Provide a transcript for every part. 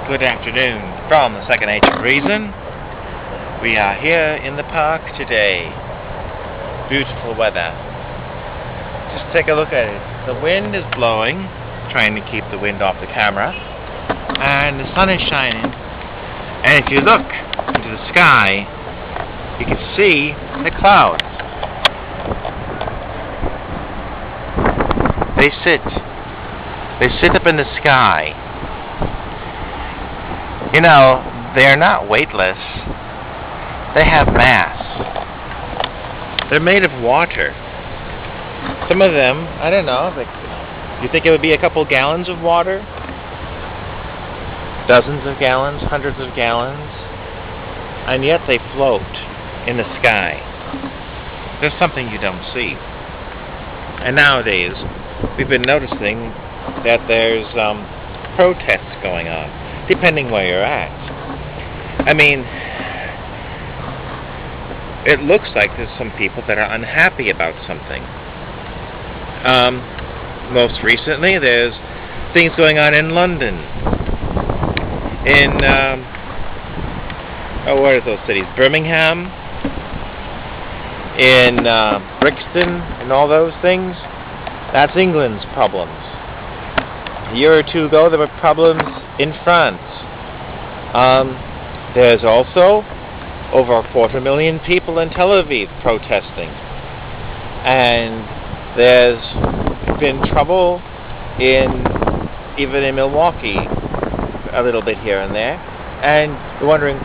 Good afternoon from the Second Age of Reason. We are here in the park today. Beautiful weather. Just take a look at it. The wind is blowing, trying to keep the wind off the camera, and the sun is shining. And if you look into the sky, you can see the clouds. They sit up in the sky. You know, they're not weightless. They have mass. They're made of water. Some of them, I don't know, you think it would be a couple gallons of water? Dozens of gallons, hundreds of gallons? And yet they float in the sky. There's something you don't see. And nowadays, we've been noticing that there's protests going on, depending where you're at. I mean, it looks like there's some people that are unhappy about something. Most recently, there's things going on in London, in, what are those cities? Birmingham, in Brixton, and all those things. That's England's problems. A year or two ago, there were problems in France. There's also over 250,000 people in Tel Aviv protesting. And there's been trouble even in Milwaukee, a little bit here and there. And you're wondering,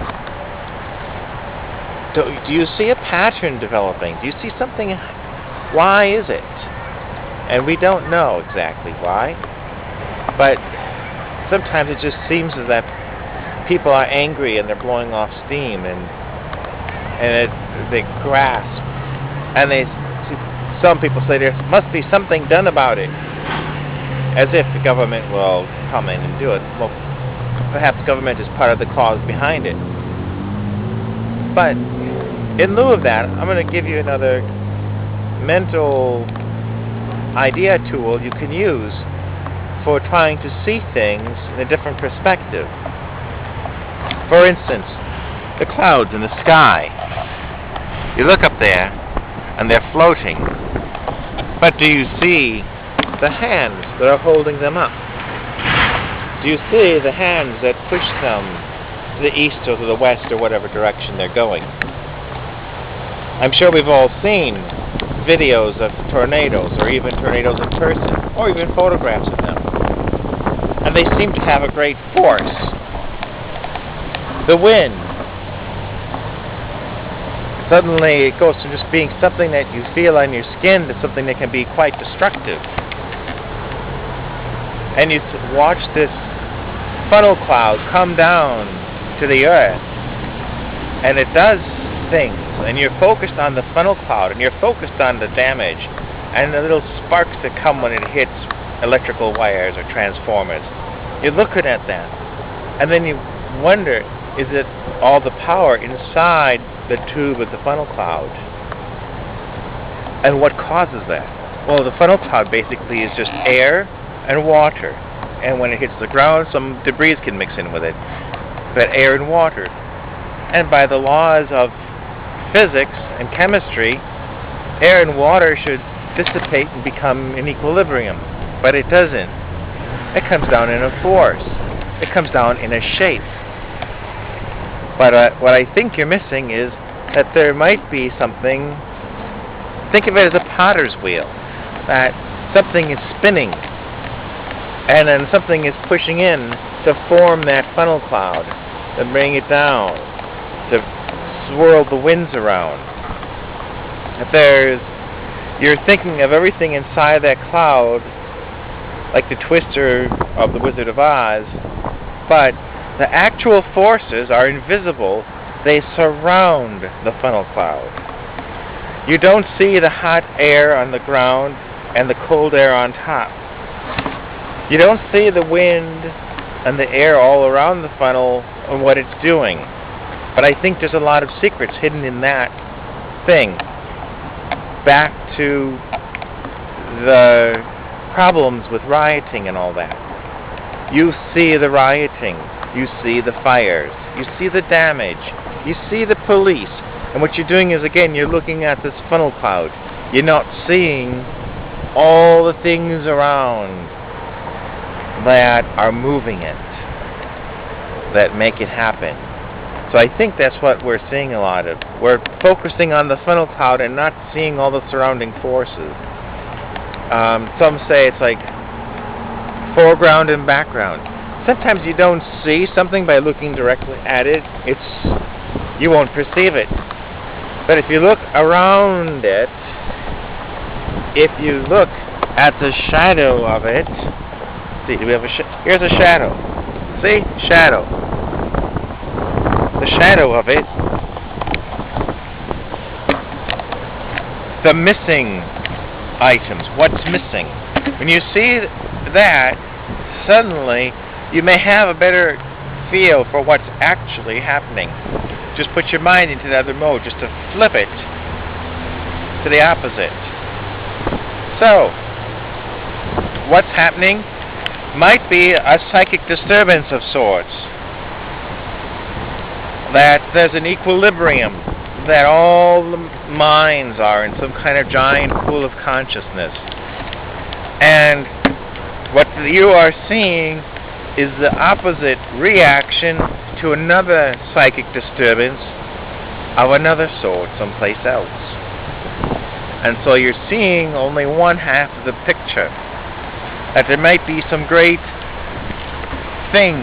do you see a pattern developing? Do you see something? Why is it? And we don't know exactly why. But sometimes it just seems as that people are angry and they're blowing off steam, and they grasp, and some people say there must be something done about it, as if the government will come in and do it. Well, perhaps government is part of the cause behind it. But in lieu of that, I'm going to give you another mental idea tool you can use for trying to see things in a different perspective. For instance, the clouds in the sky. You look up there, and they're floating. But do you see the hands that are holding them up? Do you see the hands that push them to the east or to the west or whatever direction they're going? I'm sure we've all seen videos of tornadoes, or even tornadoes in person, or even photographs of them. And they seem to have a great force. The wind. Suddenly it goes from just being something that you feel on your skin to something that can be quite destructive. And you watch this funnel cloud come down to the earth, and it does things, and you're focused on the funnel cloud, and you're focused on the damage, and the little sparks that come when it hits electrical wires or transformers. You're looking at that, and then you wonder, is it all the power inside the tube of the funnel cloud? And what causes that? Well, the funnel cloud basically is just air and water, and when it hits the ground, some debris can mix in with it. But air and water, and by the laws of physics and chemistry, air and water should dissipate and become in equilibrium, but it doesn't. It comes down in a force. It comes down in a shape. But what I think you're missing is that there might be something. Think of it as a potter's wheel, that something is spinning, and then something is pushing in to form that funnel cloud, to bring it down, to swirl the winds around. You're thinking of everything inside that cloud like the twister of the Wizard of Oz, but the actual forces are invisible. They surround the funnel cloud. You don't see the hot air on the ground and the cold air on top. You don't see the wind and the air all around the funnel and what it's doing. But I think there's a lot of secrets hidden in that thing. Back to the problems with rioting and all that. You see the rioting. You see the fires. You see the damage. You see the police. And what you're doing is, again, you're looking at this funnel cloud. You're not seeing all the things around that are moving it, that make it happen. So I think that's what we're seeing a lot of. We're focusing on the funnel cloud and not seeing all the surrounding forces. Some say it's like foreground and background. Sometimes you don't see something by looking directly at it. You won't perceive it. But if you look around it, if you look at the shadow of it, see, do we have here's a shadow. See? Shadow. The shadow of it. The missing items. What's missing? When you see that, suddenly you may have a better feel for what's actually happening. Just put your mind into the other mode, just to flip it to the opposite. So, what's happening might be a psychic disturbance of sorts. That there's an equilibrium, that all the minds are in some kind of giant pool of consciousness. And what you are seeing is the opposite reaction to another psychic disturbance of another sort someplace else. And so you're seeing only one half of the picture. That there might be some great thing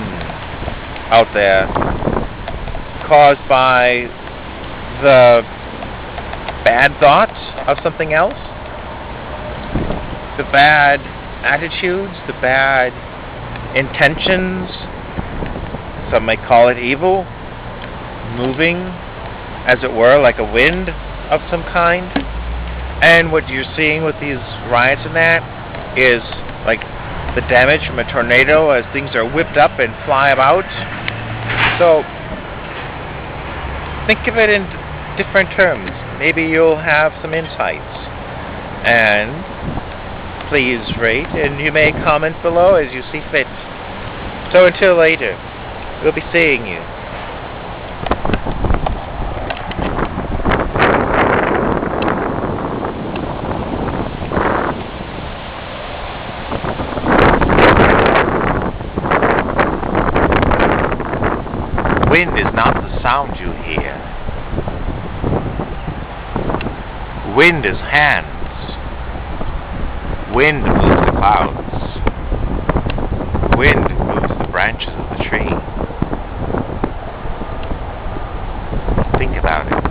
out there caused by the bad thoughts of something else, the bad attitudes, the bad intentions, some may call it evil, moving, as it were, like a wind of some kind. And what you're seeing with these riots and that is like the damage from a tornado as things are whipped up and fly about. So think of it in different terms. Maybe you'll have some insights. And please rate, and you may comment below as you see fit. So until later, we'll be seeing you. Wind is not the sound you hear. Wind is hands. Wind moves the clouds. Wind moves the branches of the tree. Think about it.